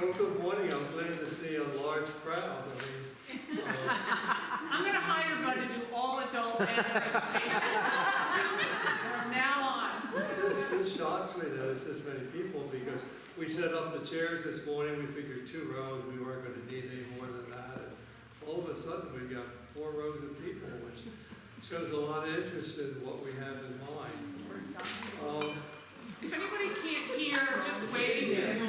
Well, good morning. I'm glad to see a large crowd. I'm gonna hire Bud to do all adult ed presentations from now on. This shocks me that it's this many people because we set up the chairs this morning. We figured 2 rows. We weren't going to need any more than that. And all of a sudden, we've got 4 rows of people, which shows a lot of interest in what we have in mind. If anybody can't hear, just wave.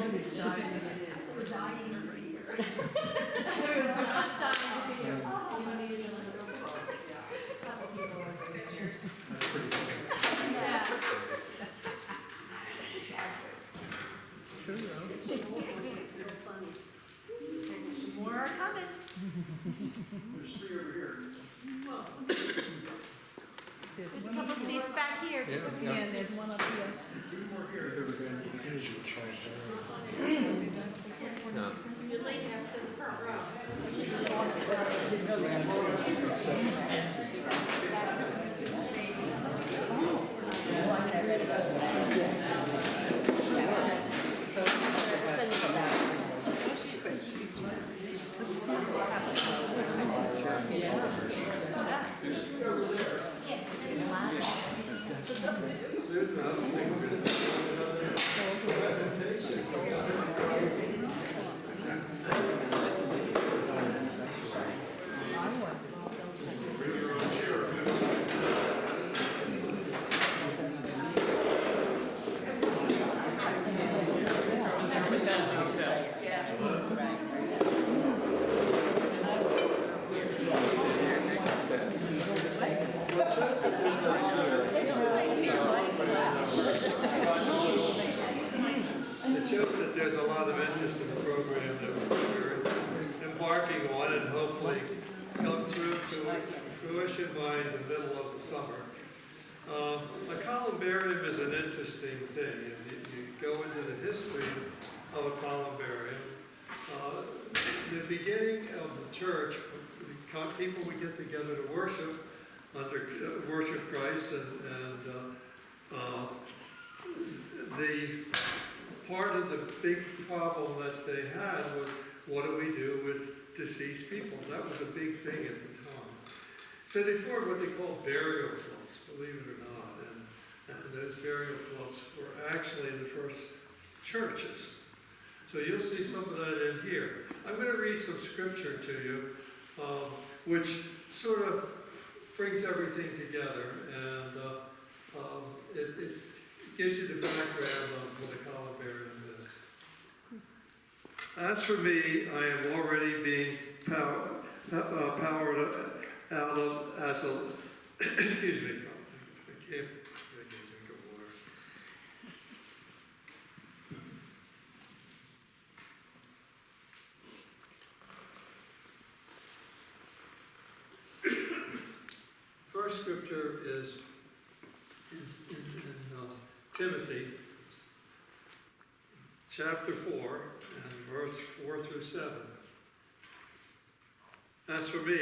More are coming. There's 3 over here. There's a couple seats back here. Yeah, and there's one up here. 2 more here. No. You're late, you have to sit in the front row. Susan, I don't think we're going to do another presentation. Bring your own chair. It shows that there's a lot of interest in the program that we're embarking on and hopefully come through to fruition by the middle of the summer. A columbarium is an interesting thing. If you go into the history of a columbarium, the beginning of the church, people would get together to worship worship Christ, and the part of the big problem that they had was, what do we do with deceased people? That was a big thing at the time. So they formed what they call burial clubs, believe it or not, and those burial clubs were actually the first churches. So you'll see some of that in here. I'm going to read some scripture to you, which sort of brings everything together, and it gives you the background of what a columbarium is. As for me, I am already being powered out of as a excuse me. I can't drink of water. First scripture is in Timothy, chapter 4, and verse 4 through 7. As for me,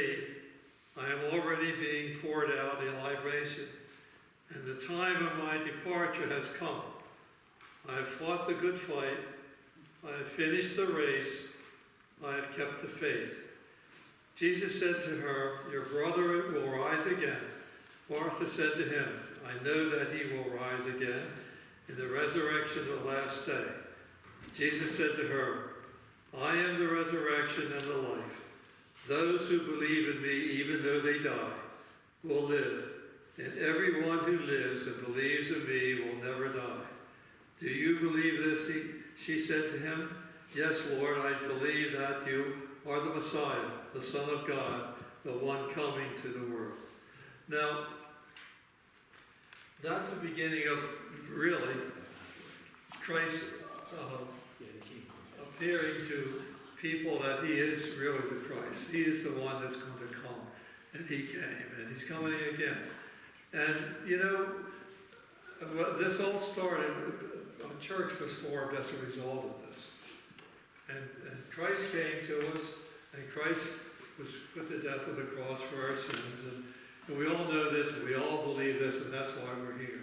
I am already being poured out in libation, and the time of my departure has come. I have fought the good fight, I have finished the race, I have kept the faith. Jesus said to her, your brother will rise again. Martha said to him, I know that he will rise again in the resurrection of the last day. Jesus said to her, I am the resurrection and the life. Those who believe in me, even though they die, will live. And everyone who lives and believes in me will never die. Do you believe this? She said to him, yes, Lord, I believe that you are the Messiah, the Son of God, the one coming to the world. Now, that's the beginning of, really, Christ appearing to people that he is really the Christ. He is the one that's going to come. And he came, and he's coming again. And, you know, this all started, a church was formed as a result of this. And Christ came to us, and Christ was put to death on the cross for our sins. And we all know this, and we all believe this, and that's why we're here.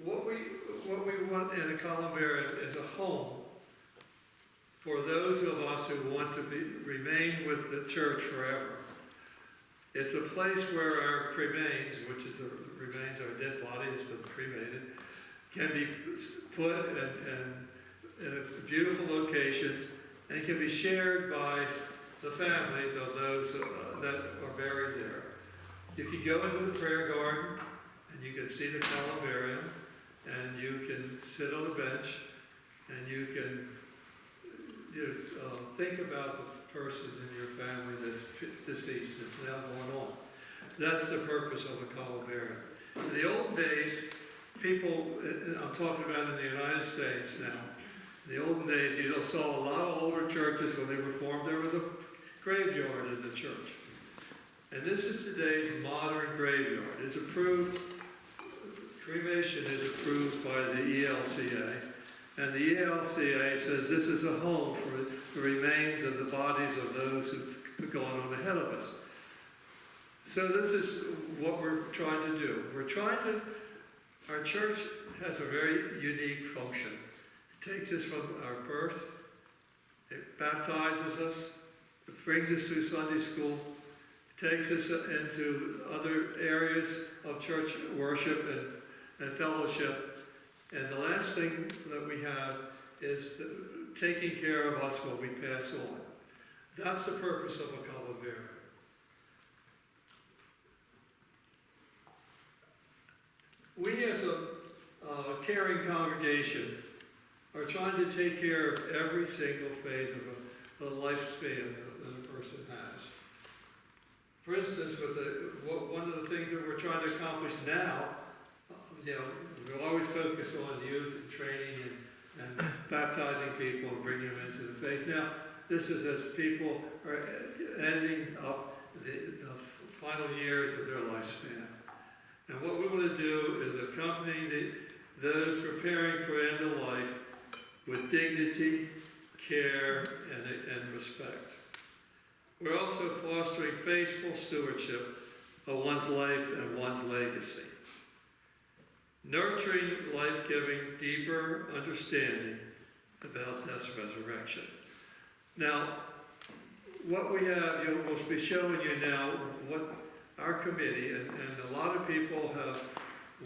What we want in a columbarium is a home for those of us who want to remain with the church forever. It's a place where our remains, which is the remains, our dead body has been cremated, can be put in a beautiful location and can be shared by the families of those that are buried there. You can go into the prayer garden and you can see the Columbarium and you can sit on a bench and you can think about the person in your family that's deceased, that's now going on. That's the purpose of a columbarium. In the old days, people, I'm talking about in the United States now, in the olden days, you saw a lot of older churches when they were formed, there was a graveyard in the church. And this is today's modern graveyard. It's approved, cremation is approved by the ELCA. And the ELCA says this is a home for the remains of the bodies of those who've gone on ahead of us. So this is what we're trying to do. Our church has a very unique function. It takes us from our birth, it baptizes us, it brings us through Sunday school, it takes us into other areas of church worship and fellowship. And the last thing that we have is taking care of us when we pass on. That's the purpose of a columbarium. We as a caring congregation are trying to take care of every single phase of a lifespan that a person has. For instance, one of the things that we're trying to accomplish now, we always focus on youth and training and baptizing people and bringing them into the faith. Now, this is as people are ending up the final years of their lifespan. And what we want to do is accompany those preparing for end of life with dignity, care, and respect. We're also fostering faithful stewardship of one's life and one's legacy. Nurturing life-giving, deeper understanding about death's resurrection. Now, what we have, we'll be showing you now what our committee, and a lot of people have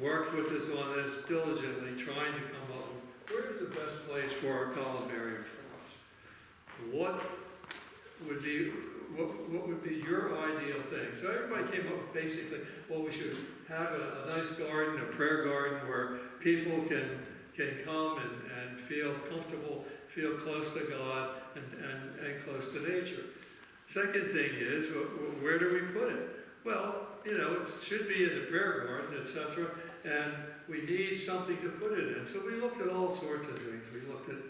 worked with us on this diligently, trying to come up with where's the best place for our columbarium for us. What would be your ideal thing? So everybody came up with basically, well, we should have a nice garden, a prayer garden where people can come and feel comfortable, feel close to God and close to nature. Second thing is, where do we put it? Well, it should be in the prayer garden, etc. And we need something to put it in. So we looked at all sorts of things. We looked at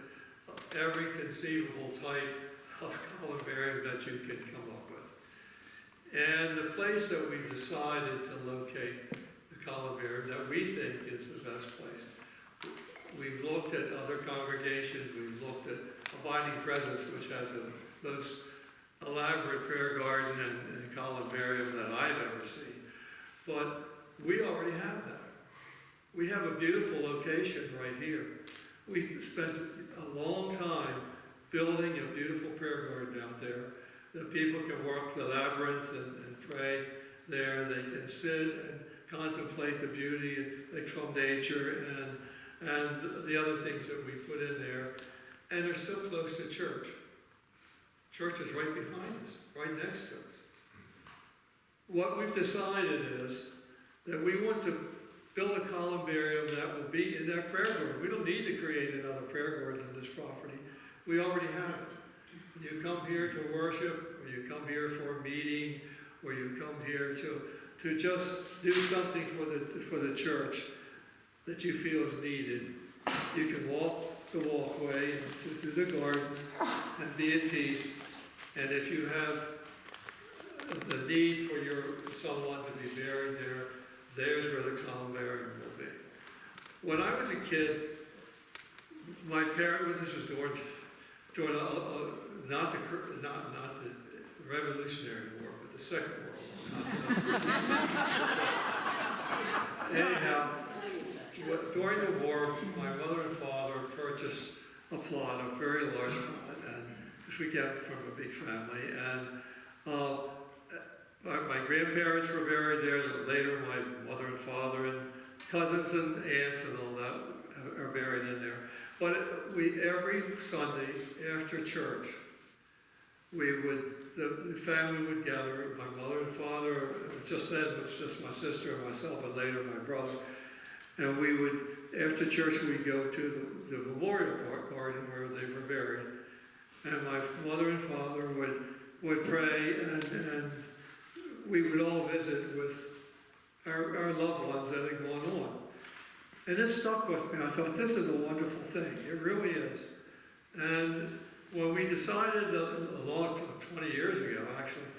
every conceivable type of columbarium that you can come up with. And the place that we decided to locate the columbarium that we think is the best place. We've looked at other congregations. We've looked at Abiding Presence, which has the most elaborate prayer garden and columbarium that I've ever seen. But we already have that. We have a beautiful location right here. We spent a long time building a beautiful prayer garden out there that people can walk the labyrinth and pray there. They can sit and contemplate the beauty from nature and the other things that we put in there. And they're so close to church. Church is right behind us, right next to us. What we've decided is that we want to build a columbarium that will be in that prayer garden. We don't need to create another prayer garden on this property. We already have it. You come here to worship, or you come here for a meeting, or you come here to just do something for the church that you feel is needed. You can walk the walkway through the garden and be at peace. And if you have the need for someone to be buried there, there's where the columbarium will be. When I was a kid, my parents, this was during not the Revolutionary War, but the Second World War. Anyhow, during the war, my mother and father purchased a plot, a very large plot, and because we get from a big family, and my grandparents were buried there. Later, my mother and father and cousins and aunts and all that are buried in there. But every Sunday after church, the family would gather. My mother and father, just then it was just my sister and myself, and later my brother. And we would, after church, we'd go to the memorial garden where they were buried. And my mother and father would pray, and we would all visit with our loved ones that had gone on. And this stuck with me. I thought, this is a wonderful thing. It really is. And when we decided, 20 years ago actually,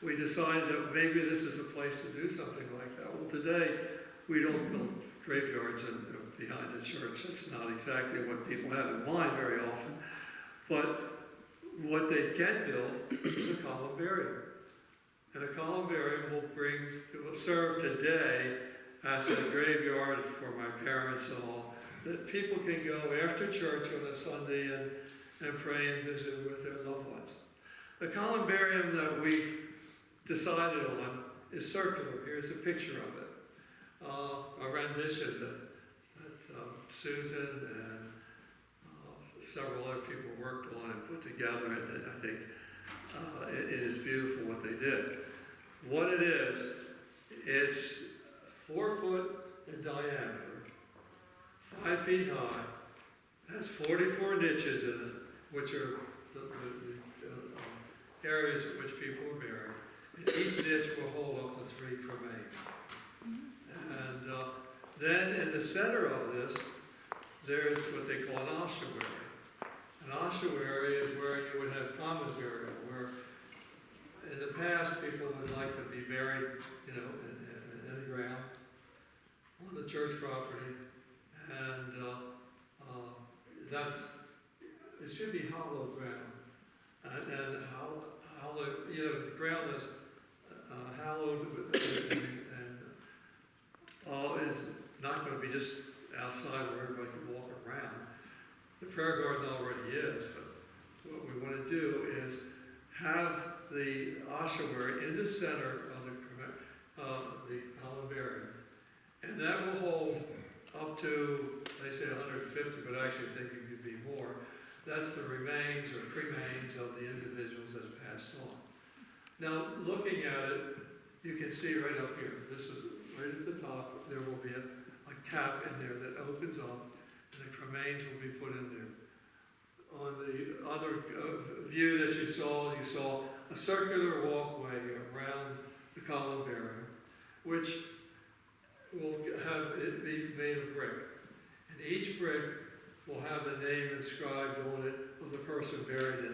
we decided that maybe this is a place to do something like that. Well, today, we don't build graveyards behind the church. It's not exactly what people have in mind very often. But what they can build is a columbarium. And a columbarium will serve today as a graveyard for my parents and all, that people can go after church on a Sunday and pray and visit with their loved ones. The columbarium that we've decided on is circular. Here's a picture of it. A rendition that Susan and several other people worked on and put together, and I think it is beautiful what they did. What it is, it's 4 foot in diameter, 5 feet high, has 44 niches in it, which are the areas in which people are buried. And each niche will hold up to 3 cremains. And then in the center of this, there's what they call an ossuary. An ossuary is where you would have common burial, where in the past people would like to be buried, in the ground, on the church property, and it should be hollow ground, and hollow, the ground is hallowed and is not going to be just outside where everybody can walk around. The prayer garden already is, but what we want to do is have the ossuary in the center of the columbarium, and that will hold up to, they say 150, but I actually think it could be more. That's the remains or cremains of the individuals that have passed on. Now, looking at it, you can see right up here, this is right at the top, there will be a cap in there that opens up, and the cremains will be put in there. On the other view that you saw a circular walkway around the columbarium, which will have it be made of brick. And each brick will have the name inscribed on it of the person buried in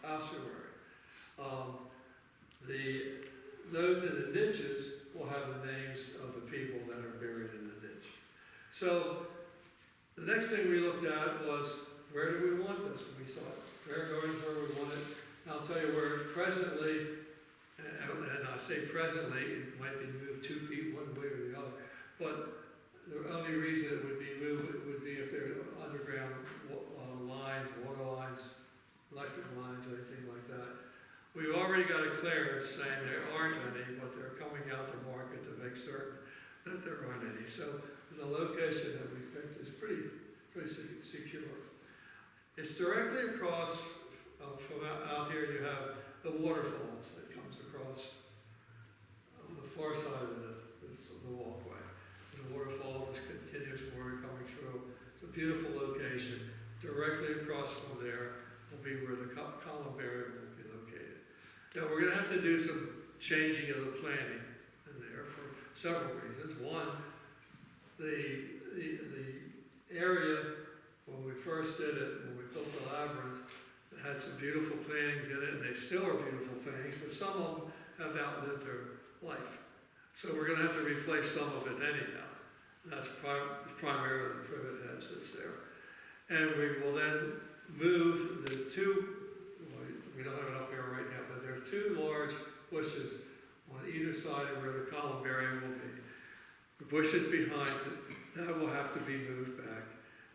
the ossuary. Those in the niches will have the names of the people that are buried in the niche. So the next thing we looked at was, where do we want this? And we thought, prayer garden is where we want it. And I'll tell you where presently, and I say presently, it might be moved 2 feet one way or the other, but the only reason it would be moved would be if there are underground lines, water lines, electric lines, anything like that. We've already got a clearance saying there aren't any, but they're coming out to market to make certain that there aren't any. So the location that we picked is pretty secure. It's directly across from out here. You have the waterfalls that comes across on the far side of the walkway. The waterfalls is continuous water coming through. It's a beautiful location. Directly across from there will be where the columbarium will be located. Now we're going to have to do some changing of the planning in there for several reasons. One, the area when we first did it, when we built the labyrinth, it had some beautiful plantings in it, and they still are beautiful plantings, but some of them have outlived their life. So we're going to have to replace some of it anyhow. That's primarily the privet hedge that's there. And we will then move the we don't have it up here right now, but there are 2 large bushes on either side of where the columbarium will be. The bushes behind it, that will have to be moved back.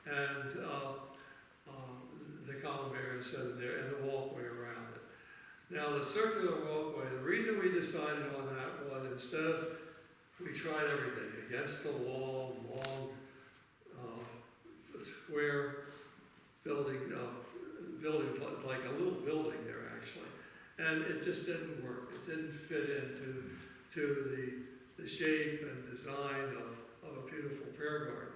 And and set it there, and the walkway around it. Now, the circular walkway, the reason we decided on that was instead of, we tried everything, against the wall, long, square building, like a little building there actually. And it just didn't work. It didn't fit into the shape and design of a beautiful prayer garden.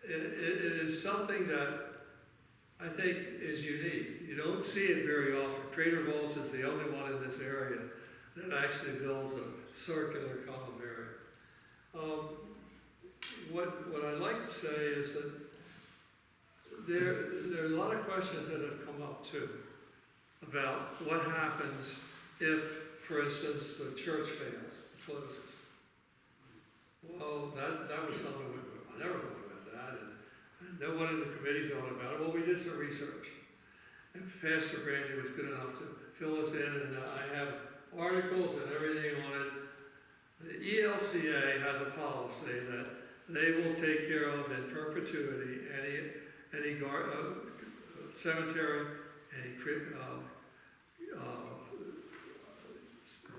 It is something that I think is unique. You don't see it very often. Crater Vaults is the only one in this area that actually builds a circular columbarium. What I'd like to say is that there are a lot of questions that have come up too about what happens if, for instance, the church fails, closes. Well, that was something I never thought about that, and no one in the committee thought about it. Well, we did some research, and Pastor Brandy was good enough to fill us in, and I have articles and everything on it. The ELCA has a policy that they will take care of in perpetuity any cemetery, any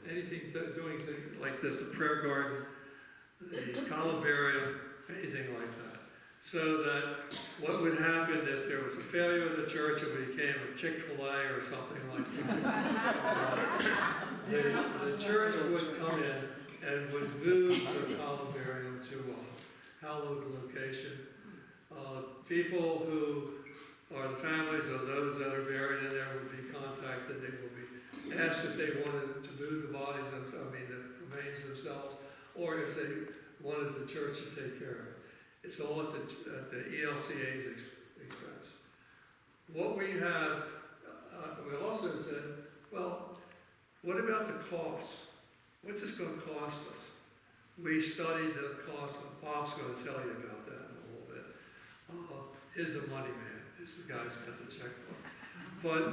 anything doing things like this, the prayer garden, the columbarium, anything like that. So that what would happen if there was a failure of the church and we became a Chick-fil-A or something like that, the church would come in and would move the columbarium to a hallowed location. People who are the families of those that are buried in there would be contacted. They will be asked if they wanted to move the bodies, the remains themselves, or if they wanted the church to take care of it. It's all at the ELCA's expense. What we have, we also said, well, what about the cost? What's this going to cost us? We studied the cost, and Bob's going to tell you about that in a little bit. He's the money man. He's the guy who's got the checkbook. But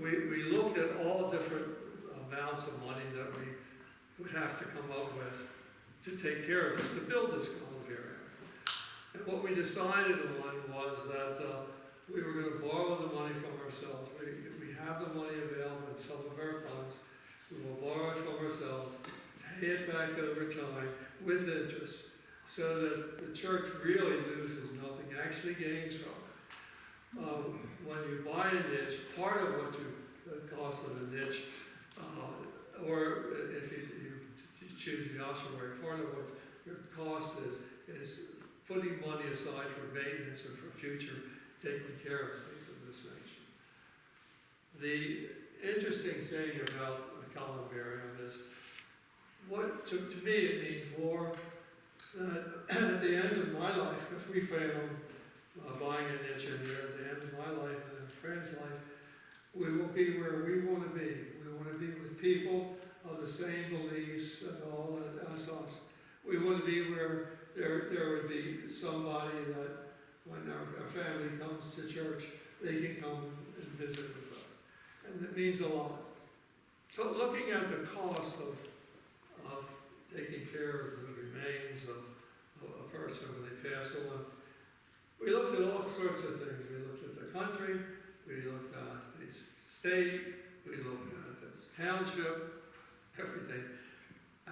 we looked at all different amounts of money that we would have to come up with to take care of this, to build this columbarium. And what we decided on was that we were going to borrow the money from ourselves. We have the money available in some of our funds. We will borrow it from ourselves, pay it back over time with interest, so that the church really loses nothing, actually gains from it. When you buy a niche, part of what the cost of the niche, or if you choose the ossuary, part of what your cost is putting money aside for maintenance and for future taking care of things of this nature. The interesting thing about the columbarium is, to me it means more that at the end of my life, because we failed buying a niche in here, at the end of my life and a friend's life, we will be where we want to be. We want to be with people of the same beliefs and all as us. We want to be where there would be somebody that when our family comes to church, they can come and visit with us. And it means a lot. So looking at the cost of taking care of the remains of a person when they pass on, we looked at all sorts of things. We looked at the country, we looked at the state, we looked at the township, everything,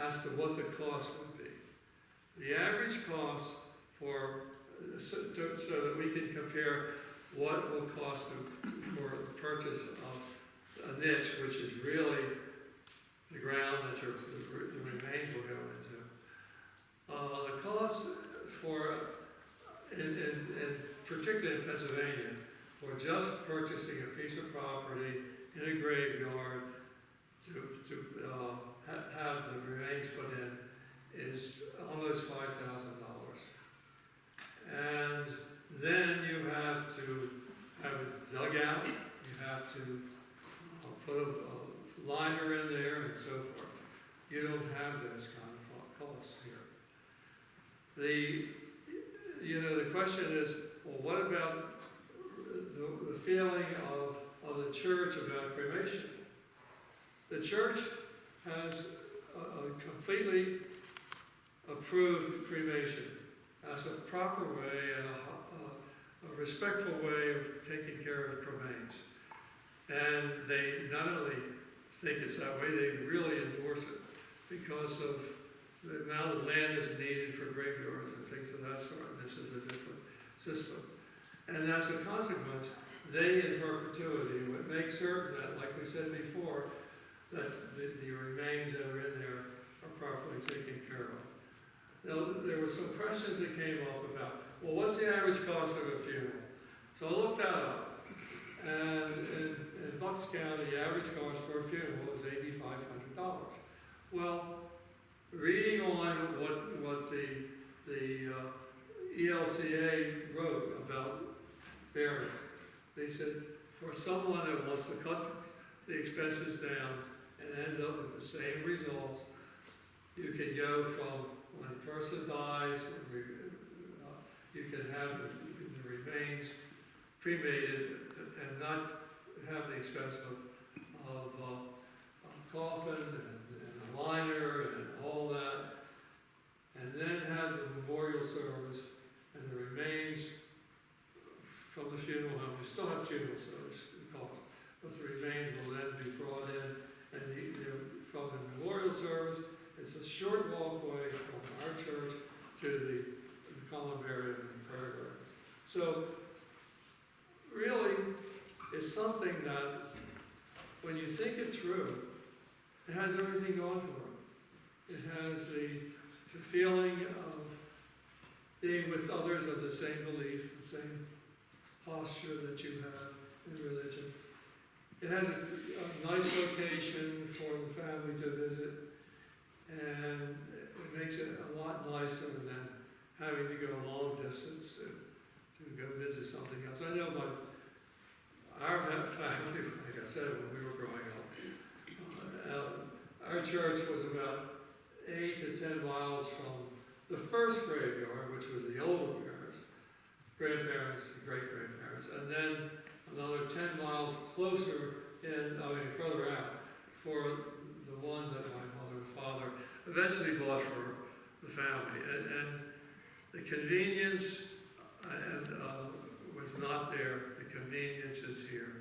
as to what the cost would be. The average cost so that we can compare what will cost for the purchase of a niche, which is really the ground that the remains will go into. The cost for, particularly in Pennsylvania, for just purchasing a piece of property in a graveyard to have the remains put in is almost $5,000. And then you have to have it dug out, you have to put a liner in there and so forth. You don't have those kind of costs here. The question is, well, what about the feeling of the church about cremation? The church has a completely approved cremation as a proper way and a respectful way of taking care of cremains. And they not only think it's that way, they really endorse it because of the amount of land is needed for graveyards and things of that sort. This is a different system. And as a consequence, they in perpetuity would make certain that, like we said before, that the remains that are in there are properly taken care of. Now, there were some questions that came up about, well, what's the average cost of a funeral? So I looked that up, and in Bucks County, the average cost for a funeral is $8,500. Well, reading on what the ELCA wrote about burial, they said for someone that wants to cut the expenses down and end up with the same results, you can go from when a person dies, you can have the remains cremated and not have the expense of coffin and a liner and all that, and then have the memorial service and the remains from the funeral home. We still have funeral service costs, but the remains will then be brought in, and from the memorial service, it's a short walkway from our church to the Columbarium Presentation. So, really, it's something that, when you think it through, it has everything going for it. It has the feeling of being with others of the same belief, the same posture that you have in religion. It has a nice location for the family to visit, and it makes it a lot nicer than having to go a long distance to go visit something else. I know our family, like I said, when we were growing up, our church was about 8 to 10 miles from the first graveyard, which was the older parents, grandparents, great-grandparents, and then another 10 miles closer further out for the one that my mother and father eventually bought for the family. And the convenience was not there. The convenience is here.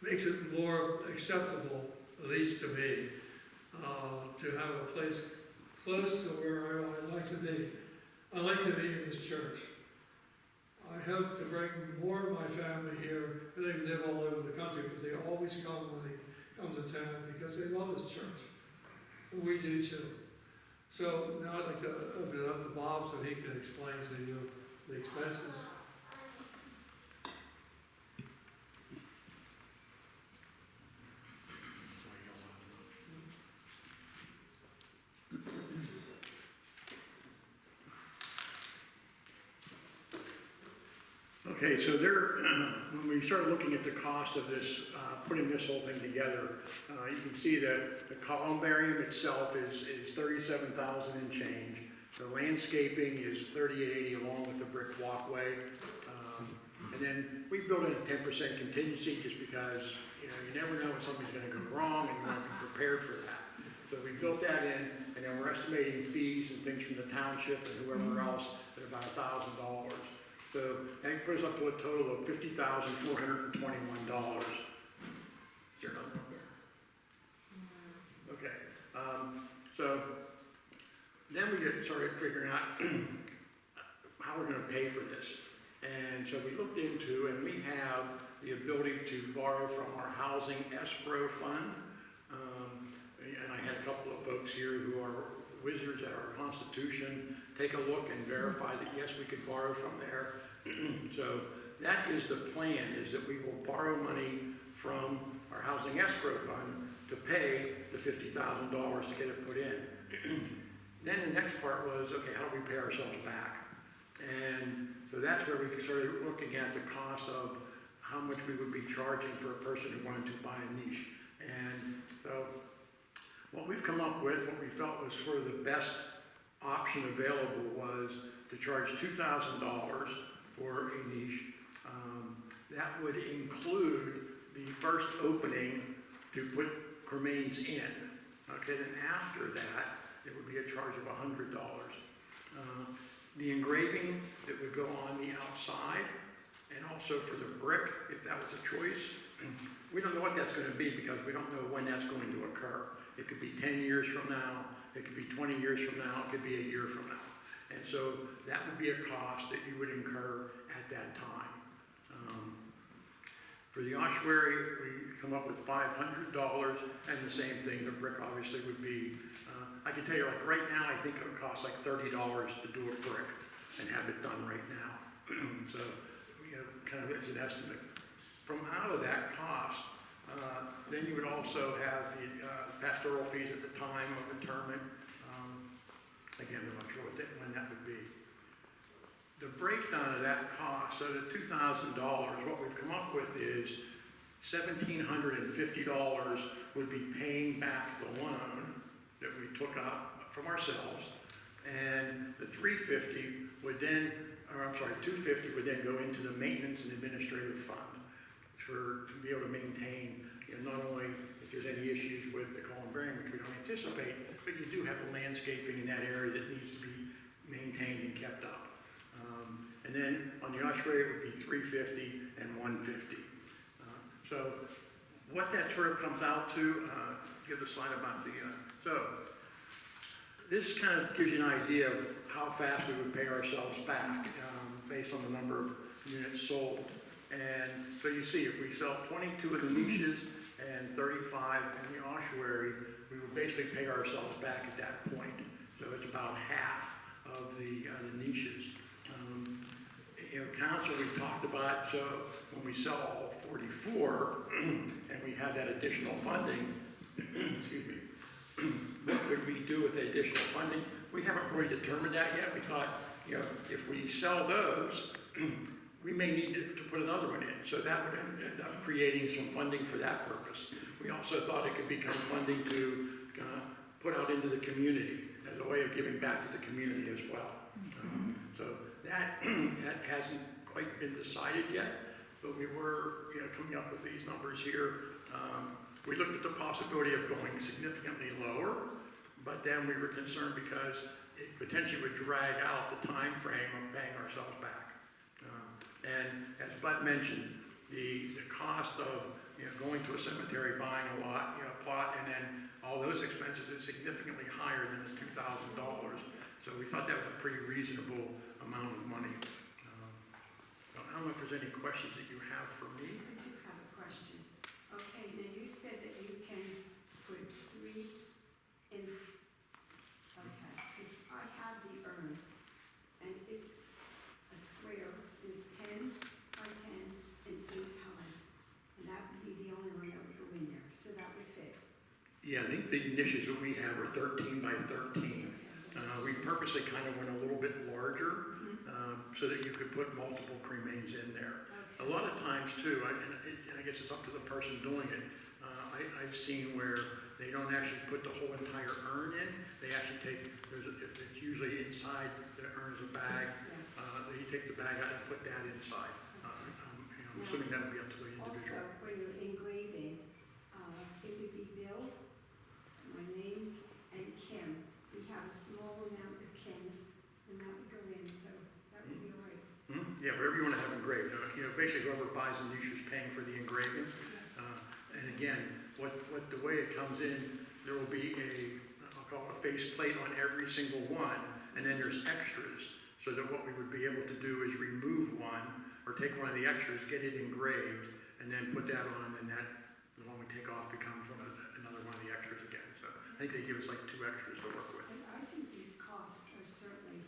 Makes it more acceptable, at least to me, to have a place close to where I like to be. I like to be in this church. I hope to bring more of my family here. They live all over the country, but they always come when they come to town because they love this church. And we do too. So now I'd like to open it up to Bob so he can explain to you the expenses. Okay, so when we started looking at the cost of this, putting this whole thing together, you can see that the columbarium itself is $37,000 and change. The landscaping is $38.80 along with the brick walkway. And then we built in a 10% contingency just because, you never know when something's gonna go wrong and you want to be prepared for that. So we built that in, and then we're estimating fees and things from the township and whoever else at about $1,000. So that puts us up to a total of $50,421. Is there another one there? Okay. So then we started figuring out how we're going to pay for this. And so we looked into, and we have the ability to borrow from our housing escrow fund. And I had a couple of folks here who are wizards at our Constitution take a look and verify that yes, we could borrow from there. So that is the plan, is that we will borrow money from our housing escrow fund to pay the $50,000 to get it put in. Then the next part was, okay, how do we pay ourselves back? And so that's where we started looking at the cost of how much we would be charging for a person who wanted to buy a niche. And so what we've come up with, what we felt was sort of the best option available, was to charge $2,000 for a niche. That would include the first opening to put cremains in. Okay, then after that, it would be a charge of $100. The engraving that would go on the outside and also for the brick, if that was a choice. We don't know what that's gonna be because we don't know when that's going to occur. It could be 10 years from now, it could be 20 years from now, it could be a year from now. And so that would be a cost that you would incur at that time. For the ossuary, we come up with $500, and the same thing, the brick obviously would be, I can tell you, like right now, I think it would cost like $30 to do a brick and have it done right now. So, kind of as an estimate. From out of that cost, then you would also have the pastoral fees at the time of interment. Again, I'm not sure when that would be. The breakdown of that cost, so the $2,000, what we've come up with is $1,750 would be paying back the loan that we took up from ourselves, and the $350 would then, or I'm sorry, $250 would then go into the maintenance and administrative fund to be able to maintain, not only if there's any issues with the Columbarium, which we don't anticipate, but you do have the landscaping in that area that needs to be maintained and kept up. And then on the ossuary, it would be $350 and $150. So what that sort of comes out to, give the slide about the, so this kind of gives you an idea of how fast we would pay ourselves back based on the number of units sold. And so you see, if we sell 22 of the niches and 35 in the ossuary, we would basically pay ourselves back at that point. So it's about half of the niches. Council, we talked about, so when we sell all 44 and we have that additional funding, excuse me, what would we do with the additional funding? We haven't really determined that yet. We thought, if we sell those, we may need to put another one in. So that would end up creating some funding for that purpose. We also thought it could become funding to put out into the community as a way of giving back to the community as well. So that hasn't quite been decided yet, but we were coming up with these numbers here. We looked at the possibility of going significantly lower, but then we were concerned because it potentially would drag out the time frame of paying ourselves back. And as Bud mentioned, the cost of going to a cemetery, buying a lot, plot, and then all those expenses is significantly higher than the $2,000. So we thought that was a pretty reasonable amount of money. I don't know if there's any questions that you have for me. I do have a question. Okay, now you said that you can put 3 in, okay, because I have the urn, and it's a square, and it's 10 by 10 and 8 high, and that would be the only one that would go in there, so that would fit. Yeah, I think the niches that we have are 13 by 13. We purposely kind of went a little bit larger so that you could put multiple cremains in there. Okay. A lot of times too, and I guess it's up to the person doing it, I've seen where they don't actually put the whole entire urn in. They actually take, it's usually inside the urn's a bag. They take the bag out and put that inside. I'm assuming that would be up to the individual. Also, when you're engraving, it would be Bill, my name, and Kim. We have a small amount of Kim's, and that would go in, so that would be all right. Yeah, whatever you want to have engraved. Basically whoever buys the niche is paying for the engraving. And again, the way it comes in, there will be I'll call it a face plate on every single one, and then there's extras. So that what we would be able to do is remove one, or take one of the extras, get it engraved, and then put that on, and that, the one we take off becomes another one of the extras again. So I think they give us like 2 extras to work with. And I think these costs are certainly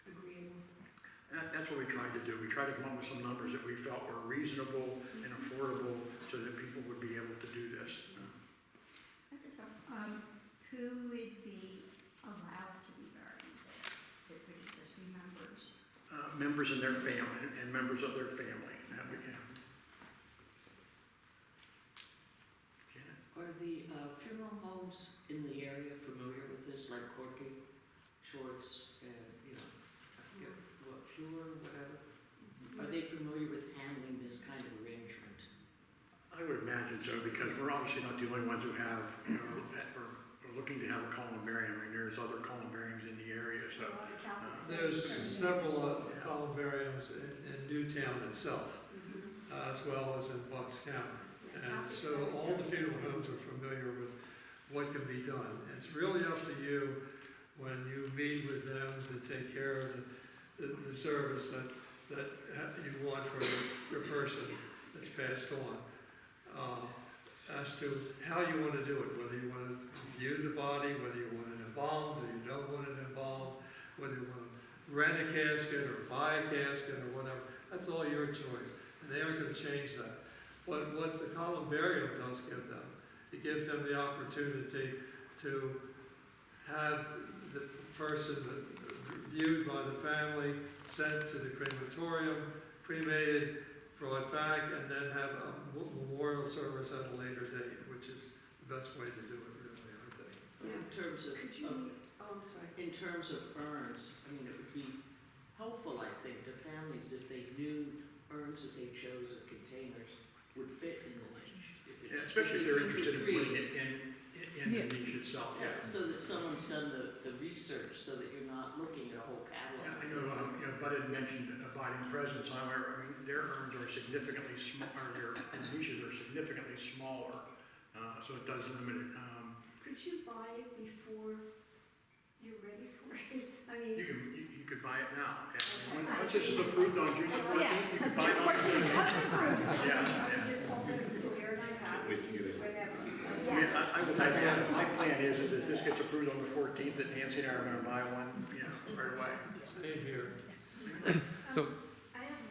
agreeable. That's what we tried to do. We tried to come up with some numbers that we felt were reasonable and affordable so that people would be able to do this. Who would be allowed to be buried? It would just be members? Members and their family, and members of their family. That we can. Janet? Are the funeral homes in the area familiar with this, like Corky, Schwartz, and, Fuhrer, whatever? Are they familiar with handling this kind of arrangement? I would imagine so, because we're obviously not the only ones who have, that are looking to have a columbarium. I mean, there's other columbariums in the area, so. A lot of Catholics. There's several columbariums in Newtown. town itself, as well as in Bucks County. And so all the funeral homes are familiar with what can be done. It's really up to you when you meet with them to take care of the service that you want for your person that's passed on. As to how you want to do it, whether you want to view the body, whether you want it embalmed, or you don't want it embalmed, whether you want to rent a casket or buy a casket or whatever, that's all your choice. And they aren't going to change that. But what the Columbarium does give them, it gives them the opportunity to have the person viewed by the family, sent to the crematorium, cremated, brought back, and then have a memorial service at a later date, which is the best way to do it, really, I think. In terms of, Could you, oh, I'm sorry. in terms of urns, I mean, it would be helpful, I think, to families if they knew urns that they chose or containers would fit in the niche. Yeah, especially if they're interested in putting it in Yeah. the niche itself. Yeah, so that someone's done the research, so that you're not looking at a whole Yeah, catalog. I know, Bud had mentioned abiding presence, however, I mean, their urns are significantly smaller, their niches are significantly smaller, so it does limit it. Could you buy it before you're ready for it? I You mean, you could buy it now. Once this is approved on June 14th, you can buy it on June 14th. Yeah. just open it to where I have it, just whenever. I mean, my plan is if this gets approved on the 14th, that Nancy and I are gonna buy one, right away. Same here. So, I have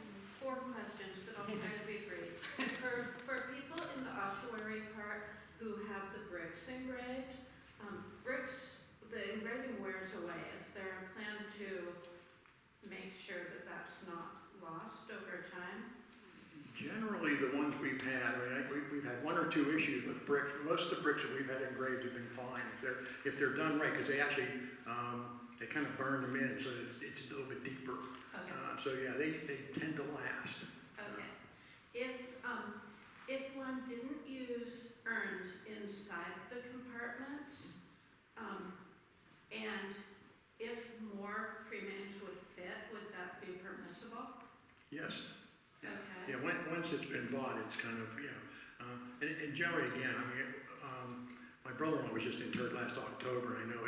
4 questions, but I'll try to be brief. For people in the ossuary part who have the bricks engraved, the engraving wears away. Is there a plan to make sure that that's not lost over time? Generally, the ones we've had, we've had 1 or 2 issues with bricks. Most of the bricks that we've had engraved have been fine if they're done right, because they actually they kind of burn them in, so it's a little bit deeper. Okay. So yeah, they tend to last. Okay. If one didn't use urns inside the compartments, and if more cremains would fit, would that be permissible? Yes. Okay. Yeah. Once it's been bought, it's kind of and generally again, I mean, my brother-in-law was just interred last October, and I know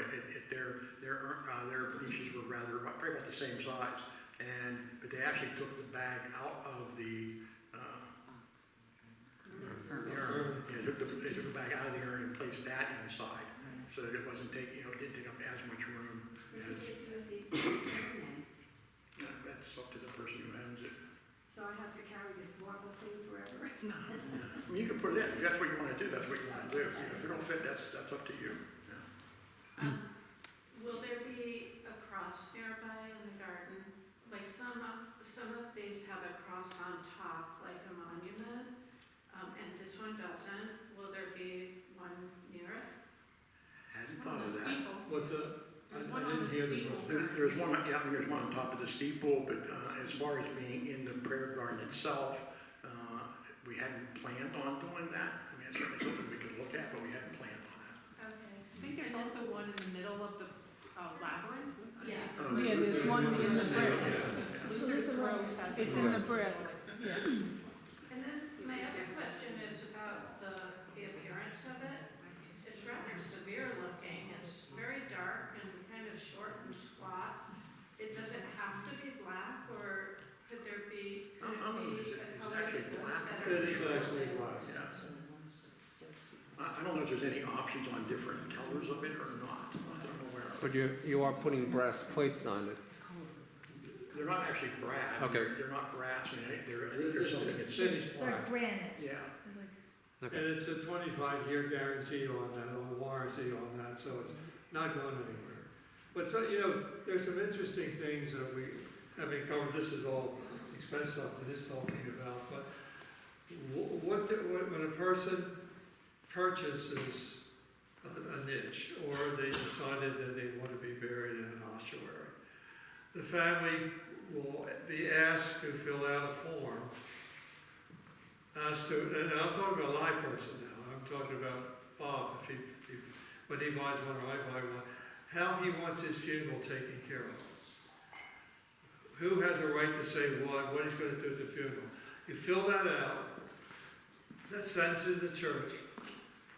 their niches were probably about the same size, but they actually took the bag out of the urn. Yeah, they took the bag out of the urn and placed that inside, so that it wasn't taking, it didn't take up as much room. That's up to the person who owns it. So I have to carry this marble thing forever? I mean, you can put it in, if that's what you want to do, that's what you want to do. If it don't fit, that's up to you. Will there be a cross nearby in the garden? Like some of these have a cross on top, like a monument, and this one doesn't. Will there be one near it? Hadn't On thought the of that. steeple. What's that? There's I one on didn't the hear the steeple. question. There's one, there's one on top of the steeple, but as far as being in the prayer garden itself, we hadn't planned on doing that. I mean, it's certainly something we could look at, but we hadn't planned on that. Okay. I think there's also one in the middle of the labyrinth. Yeah. Oh, Yeah, there's one in the brick. Luther's Rose has It's in the brick, yeah. And then my other question is about the appearance of it. It's rather severe looking. It's very dark and kind of short and squat. Does it have to be black, or could it be a It's color actually that goes black. better? It is actually black. Yeah. I don't know if there's any options on different colors of it or not. I'm aware of. but you are putting brass plates on it. They're not actually brass. Okay. They're not brass, I mean, I think there's something that's, Finished They're black. granite. yeah. And it's a 25-year guarantee on that, or warranty on that, so it's not going anywhere. But so, there's some interesting things that we haven't covered. This is all expense stuff that is talking about, but when a person purchases a niche, or they decided that they want to be buried in an ossuary, the family will be asked to fill out a form as to, and I'm talking about a live person now, I'm talking about Bob, when he buys one or I buy one, how he wants his funeral taken care of. who has a right to say what he's gonna do at the funeral. You fill that out, that's sent to the church.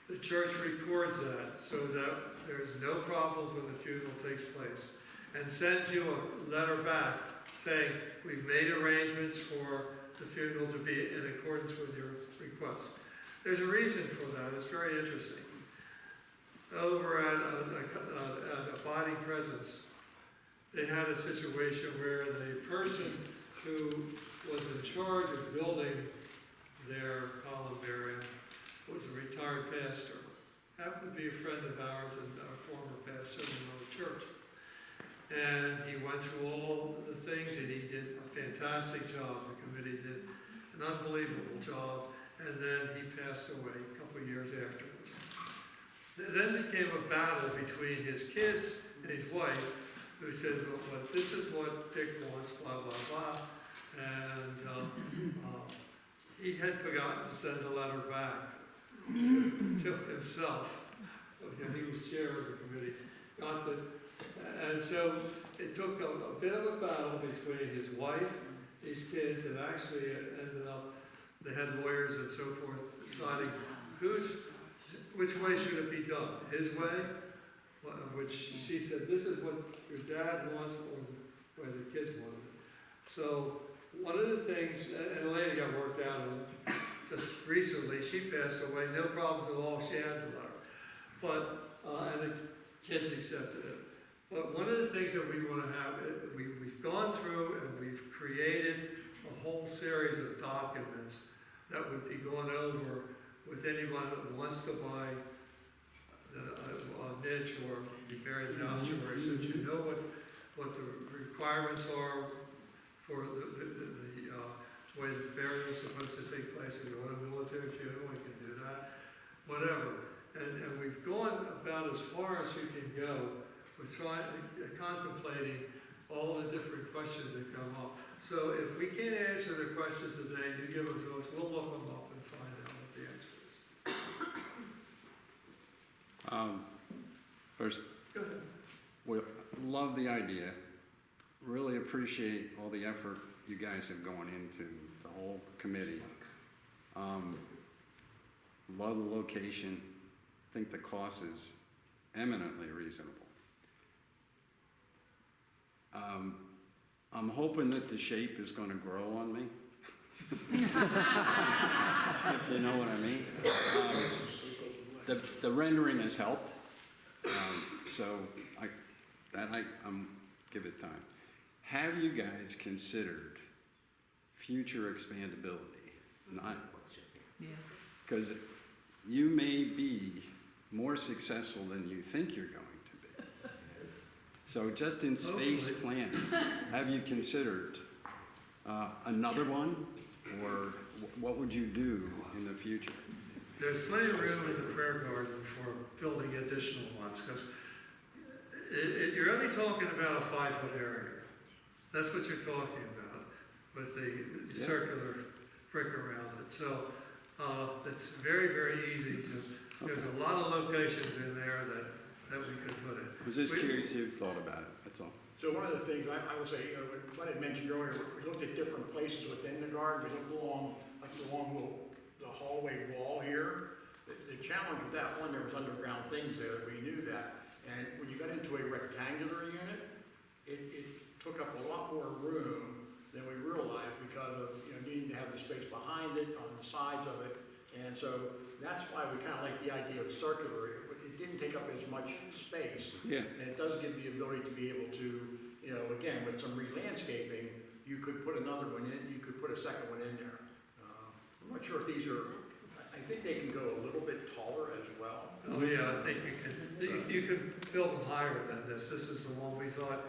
The church records that so that there's no problems when the funeral takes place. And sends you a letter back saying, we've made arrangements for the funeral to be in accordance with your request. There's a reason for that, it's very interesting. Over at Abiding Presence, they had a situation where the person who was in charge of building their columbarium was a retired pastor. Happened to be a friend of ours and a former pastor in another church. And he went through all the things and he did a fantastic job. The committee did an unbelievable job. And then he passed away a couple of years afterwards. There then became a battle between his kids and his wife, who said, well, this is what Dick wants, blah, blah, blah. And he had forgotten to send a letter back to himself. He was chair of the committee. And so it took a bit of a battle between his wife, his kids, and actually it ended up, they had lawyers and so forth deciding which way should it be done, his way, which she said, this is what your dad wants, or the way the kids wanted it. So one of the things, and the lady got worked out on just recently, she passed away, no problems at all, she had the letter. But, and the kids accepted it. But one of the things that we want to have, we've gone through and we've created a whole series of documents that would be gone over with anyone that wants to buy a niche or be buried in the ossuary, so that you know what the requirements are for the way the burial is supposed to take place. If you want a military funeral, we can do that, whatever. And we've gone about as far as you can go. We're contemplating all the different questions that come up. So if we can't answer the questions today, you give them to us, we'll look them up and find out what the answer is. First, Go ahead. we love the idea. Really appreciate all the effort you guys have gone into the whole committee. Love the location. Think the cost is eminently reasonable. I'm hoping that the shape is going to grow on me, if you know what I mean. The rendering has helped, so I'm give it time. Have you guys considered future expandability? Not because you may be more successful than you think you're going to be. So just in space planning, have you considered another one, or what would you do in the future? There's plenty of room in the prayer garden for building additional ones, because you're only talking about a 5-foot area. That's what you're talking about with the circular brick around it. So it's very, very easy to, there's a lot of locations in there that we could put it. I was just curious if you thought about it, that's all. So one of the things I would say, what I mentioned earlier, we looked at different places within the garden. We looked along the hallway wall here. The challenge with that one, there was underground things there. We knew that. And when you got into a rectangular unit, it took up a lot more room than we realized because of needing to have the space behind it, on the sides of it. And so that's why we kind of like the idea of circular. It didn't take up as much space. Yeah. And it does give the ability to be able to, again, with some re-landscaping, you could put another one in, you could put a second one in there. I'm not sure if these are, I think they can go a little bit taller as well. Oh yeah, I think you could build them higher than this. This is the one we thought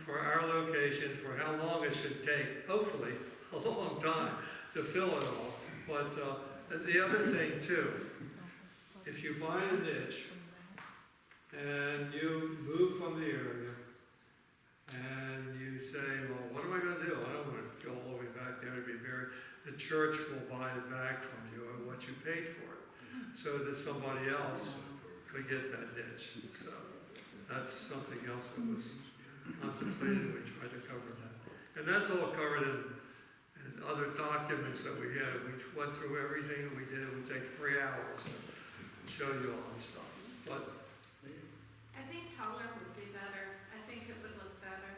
for our location, for how long it should take, hopefully a long time to fill it all. But the other thing too, if you buy a niche and you move from the area and you say, well, what am I going to do? I don't want to go all the way back there to be buried. The church will buy it back from you and what you paid for it, so that somebody else could get that niche. So that's something else that was contemplated. We tried to cover that. And that's all covered in other documents that we had. We went through everything that we did. It would take 3 hours to show you all this stuff. But I think taller would be better. I think it would look better.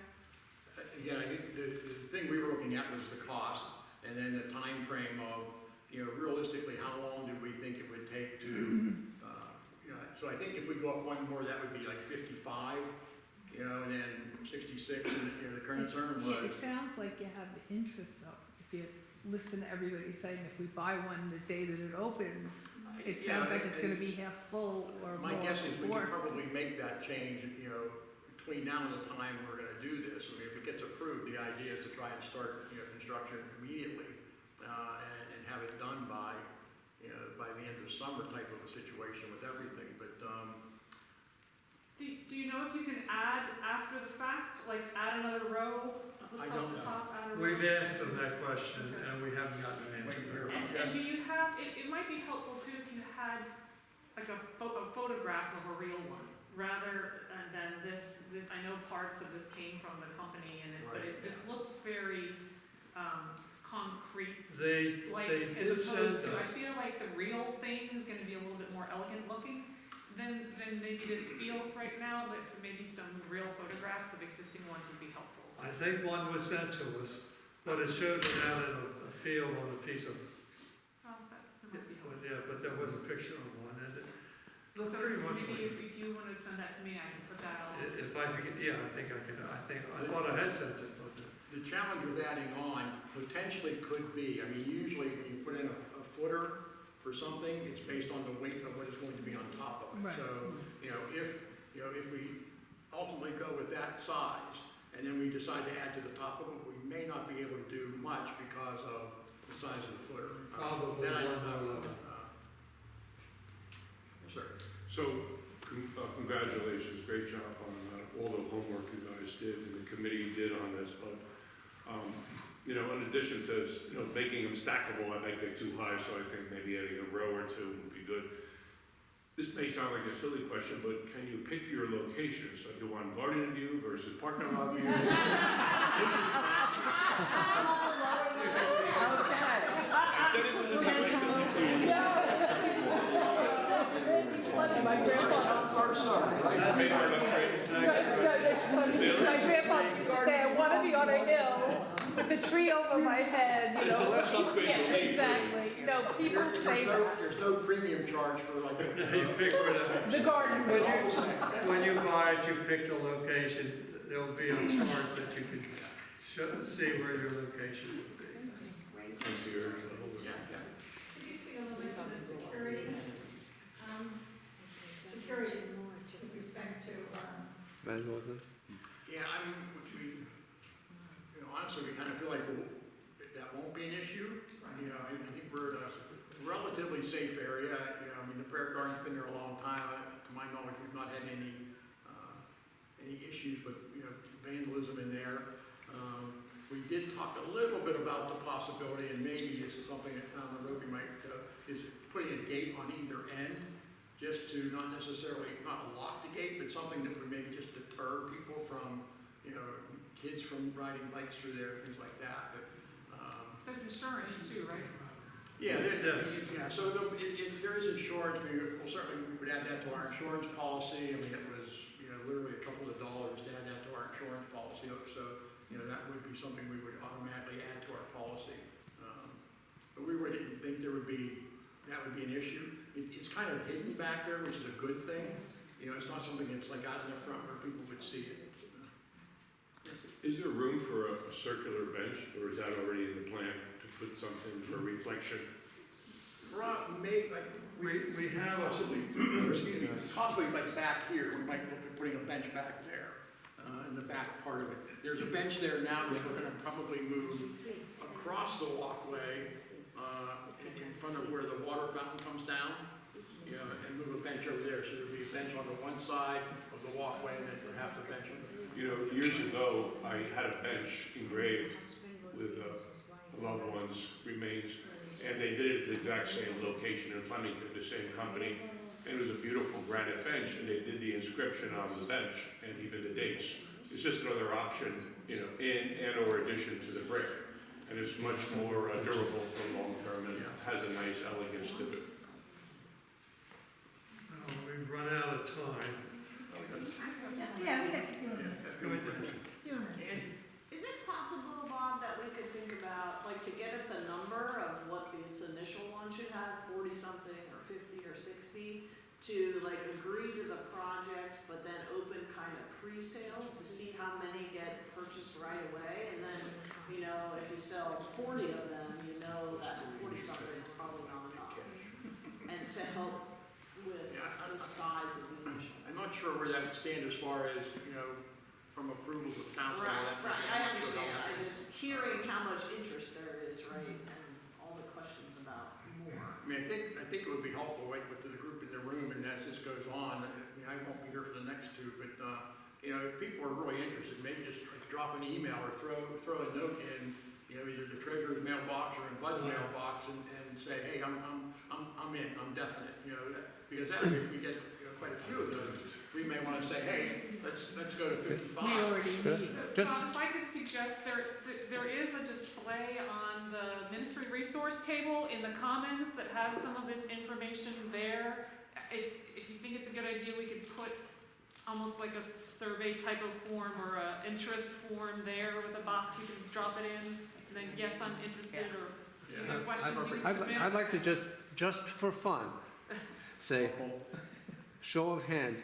Again, I think the thing we were looking at was the cost, and then the time frame of, realistically, how long did we think it would take to, so I think if we go up one more, that would be like 55, and then 66, and the current term Yeah, was. it sounds like you have the interest of, if you listen to everybody saying if we buy one the day that it opens, it Yeah, sounds like it's and gonna be half full or more. My guess is we or- could probably make that change, between now and the time we're gonna do this. I mean, if it gets approved, the idea is to try and start, construction immediately, and have it done by the end of summer type of a situation with everything, but, Do you know if you can add after the fact, like add another row I across don't the know. top, add a row? we've asked them that question, and we haven't gotten an wait answer. here. And do you have, it might be helpful too if you had like a photograph of a real one, rather than this, I know parts of this came from the company and this looks very, concrete, They like, did as opposed send to, I us, feel like the real thing is gonna be a little bit more elegant looking than maybe this feels right now, but maybe some real photographs of existing ones would be helpful. I think one was sent to us, but it showed it out in a field on a piece of, Oh, that might be helpful. yeah, but there was a picture of one, and it looks So pretty much maybe like. if you wanna send that to me, I can put that on. If I could, yeah, I think I could, I thought I had sent it, but. The challenge with adding on potentially could be, I mean, usually when you put in a footer for something, it's based on the weight of what is going to be on top of it. Right. So, if we ultimately go with that size, and then we decide to add to the top of it, we may not be able to do much because of the size of the footer. Probably Then I don't one know. more. Sir. So, congratulations, great job on all the homework you guys did and the committee did on this, but, in addition to, making them stackable, I think they're too high, so I think maybe adding a row or two would be good. This may sound like a silly question, but can you pick your location? So if you want garden view versus parking lot view? I said it was a My grandpa, Maybe I'm my grandpa used to say, I wanna be on a hill with a tree over my head, you know. Let's upgrade the lead. Exactly, people say that. There's no premium charge for like You pick where the, The garden. when you buy it, you pick the location, there'll be a chart that you can see where your location will be. Could you speak a little bit to the security, with respect to, Vandalism? Yeah, I mean, honestly, we kind of feel like that won't be an issue. I think we're in a relatively safe area. The prayer garden's been there a long time. To my knowledge, we've not had any issues with, vandalism in there. We did talk a little bit about the possibility, and maybe this is something that down the road we might, is putting a gate on either end, just to not lock the gate, but something that would maybe just deter people from, kids from riding bikes through there, things like that. But, There's insurance too, right? yeah, Yes. so there is insurance. We would add that to our insurance policy. I mean, it was, literally a couple of dollars to add that to our insurance policy. So, that would be something we would automatically add to our policy. But we didn't think that would be an issue. It's kind of hidden back there, which is a good thing. It's not something that's like out in the front where people would see it. Is there room for a circular bench, or is that already in the plan to put something for reflection? We have a, Possibly like back here, we might look at putting a bench back there, in the back part of it. There's a bench there now, which we're gonna probably move across the walkway, in front of where the water fountain comes down, and move a bench over there. So there'll be a bench on the one side of the walkway, and then perhaps a bench on the Years ago, I had a bench engraved with a loved one's remains, and they did it at the exact same location in Flemington, the same company. And it was a beautiful granite bench, and they did the inscription on the bench and even the dates. it's just another option, you know, and or addition to the brick. And it's much more durable for long term and has a nice elegance to it. Well, we've run out of time. Yeah, we got Go ahead. Is it possible, Bob, that we could think about, like, to get at the number of what this initial one should have, 40-something or 50 or 60, to like agree to the project, but then open kind of pre-sales to see how many get purchased right away, and then, you know, if you sell 40 of them, you know that 40-something is probably not enough. And to help with the size of the initial. I'm not sure where that would stand as far as, you know, from approvals of council. Right, I understand, I just hearing how much interest there is, right, and all the questions about more. I mean, I think it would be helpful, like with the group in the room, and as this goes on, I mean, I won't be here for the next two, but, you know, if people are really interested, maybe just like drop an email or throw a note in, you know, either the treasurer's mailbox or in Bud's mailbox and say, hey, I'm in, I'm definite, you know, because that way, if we get, you know, quite a few of those, we may want to say, hey, let's go to 55. Just, If I could suggest, there is a display on the ministry resource table in the Commons that has some of this information there. If you think it's a good idea, we could put almost like a survey type of form or an interest form there with a box you can drop it in, and then yes, I'm interested, or if you have questions you can submit. I'd like to just for fun, say, show of hands,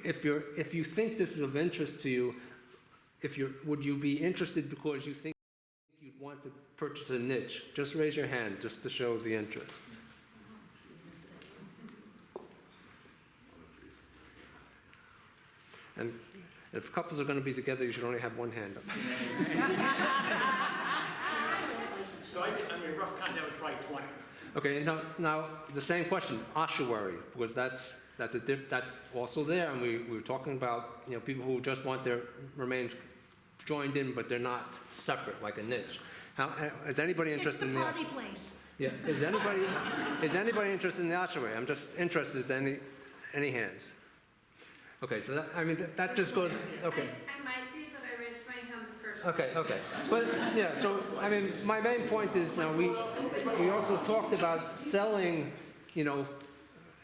if you think this is of interest to you, would you be interested because you think you'd want to purchase a niche? Just raise your hand, just to show the interest. And if couples are going to be together, you should only have one hand up. So I mean, rough count, that was probably 20. Okay, now the same question, ossuary, because that's also there, and we were talking about, you know, people who just want their remains joined in, but they're not separate like a niche. Is anybody interested in the party place. Yeah, is anybody interested in the ossuary? I'm just interested in any hands. Okay, so that just goes, okay. I might be, but I raised my hand first. Okay. But, yeah, so, I mean, my main point is, now, we also talked about selling, you know,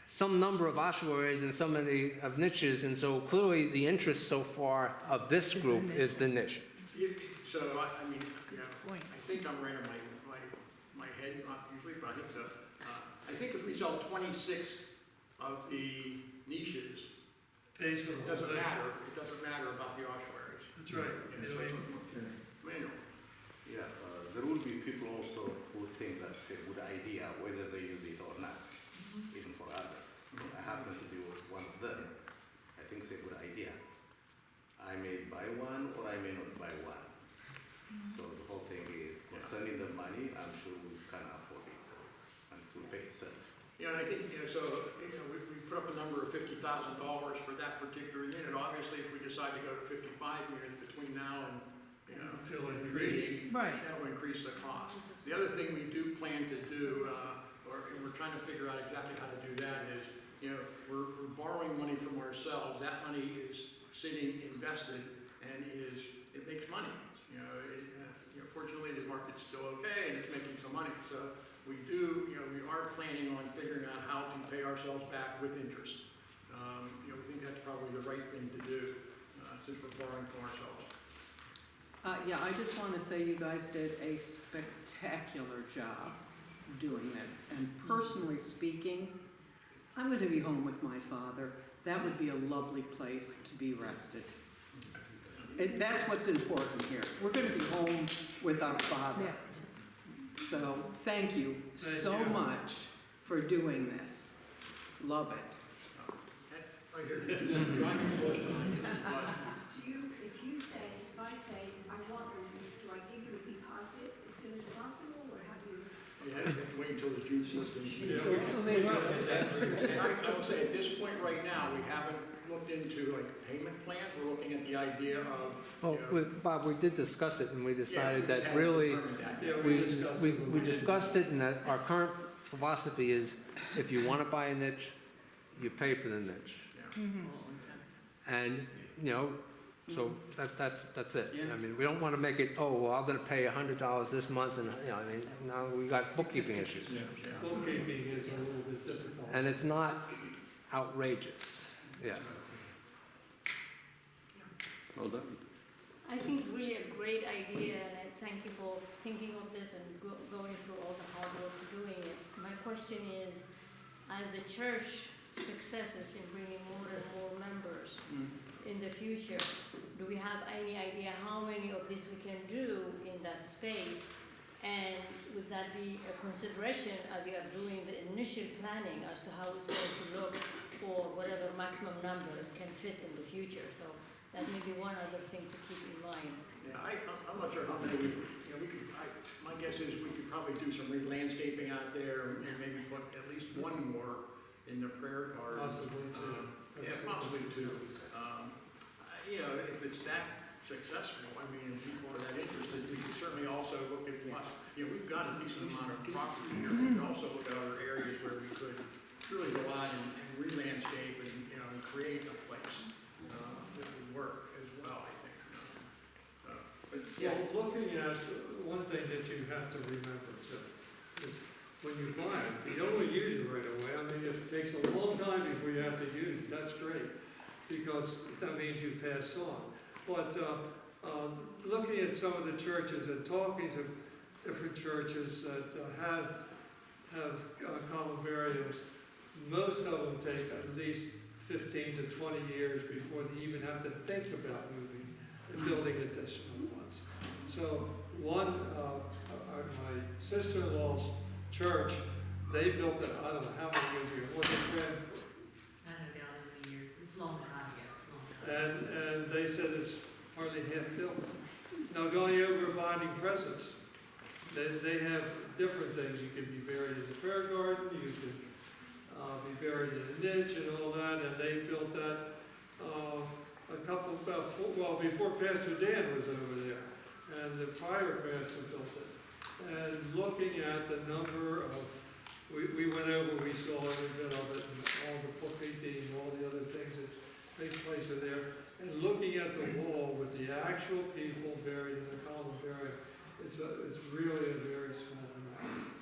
some number of ossuaries and so many of niches, and so clearly the interest so far of this group is the niche. So, I mean, you know, I think I'm right on my head, not usually, but I think so. I think if we sell 26 of the niches, it doesn't matter. It doesn't matter about the ossuaries. That's right. Manual. Yeah, there will be people also who think that's a good idea, whether they use it or not, even for others. I happen to be one of them. I think it's a good idea. I may buy one or I may not buy one. So the whole thing is concerning the money, I'm sure we can afford it, and it will pay itself. You know, and I think, you know, so, you know, we put up a number of $50,000 for that particular unit. Obviously, if we decide to go to 55 units between now and, you know, It'll increase. Right. that will increase the cost. The other thing we do plan to do, and we're trying to figure out exactly how to do that is, you know, we're borrowing money from ourselves. That money is sitting invested and it makes money. You know, fortunately the market's still okay and it's making some money. So we are planning on figuring out how to pay ourselves back with interest. You know, we think that's probably the right thing to do since we're borrowing from ourselves. Yeah, I just want to say you guys did a spectacular job doing this. And personally speaking, I'm going to be home with my father. That would be a lovely place to be rested. And that's what's important here. We're going to be home with our father. Yeah. So thank you so much for doing this. Love it. Right here. Do you, if I say, I want this, do I give you a deposit as soon as possible, or have you? You have to wait until the juice is Yeah. So they will. I will say at this point right now, we haven't looked into like payment plans. We're looking at the idea of, Well, Bob, we did discuss it, and we decided we that haven't really, determined that yet. we discussed it, and that our current philosophy is, if you want to buy a niche, you pay for the niche. Yeah. And, you know, So that's it. Yeah. I mean, we don't want to make it, oh, well, I'm gonna pay $100 this month, and, you know, I mean, now we got bookkeeping issues. Bookkeeping is a little bit difficult. And it's not outrageous, yeah. Well done. I think it's really a great idea, and I thank you for thinking of this and going through all the hard work doing it. My question is, as the church successes in bringing more and more members in the future, do we have any idea how many of this we can do in that space? And would that be a consideration as we are doing the initial planning as to how it's going to look for whatever maximum number it can fit in the future? So that may be one other thing to keep in mind. Yeah, I'm not sure how many my guess is we could probably do some landscaping out there and maybe put at least one more in the prayer garden. Possibly two. Yeah, possibly two. You know, if it's that successful, I mean, if people are that interested, we can certainly also look at, you know, we've got a decent amount of property here. We can also look at other areas where we could really go out and re-landscape and, you know, and create a place that would work as well, I think. But yeah, Well, looking at, one thing that you have to remember too, is when you buy it, you don't want to use it right away. I mean, if it takes a long time before you have to use it, that's great, because that means you've passed on. But looking at some of the churches and talking to different churches that have columbariums, most of them take at least 15 to 20 years before they even have to think about moving and building additional ones. So one, my sister-in-law's church, they built it, I don't know how many years ago, was it grand? I don't know, how many years, it's long time ago. And they said it's hardly half filled. Now going over binding presents, they have different things. You can be buried in the prayer garden, you can be buried in a niche and all that, and they built that before Pastor Dan was over there, and the prior pastor built it. And looking at the number of, we went over, we saw every bit of it, and all the bookkeeping and all the other things that take place in there, and looking at the wall with the actual people buried in the columbarium, it's really a very small amount.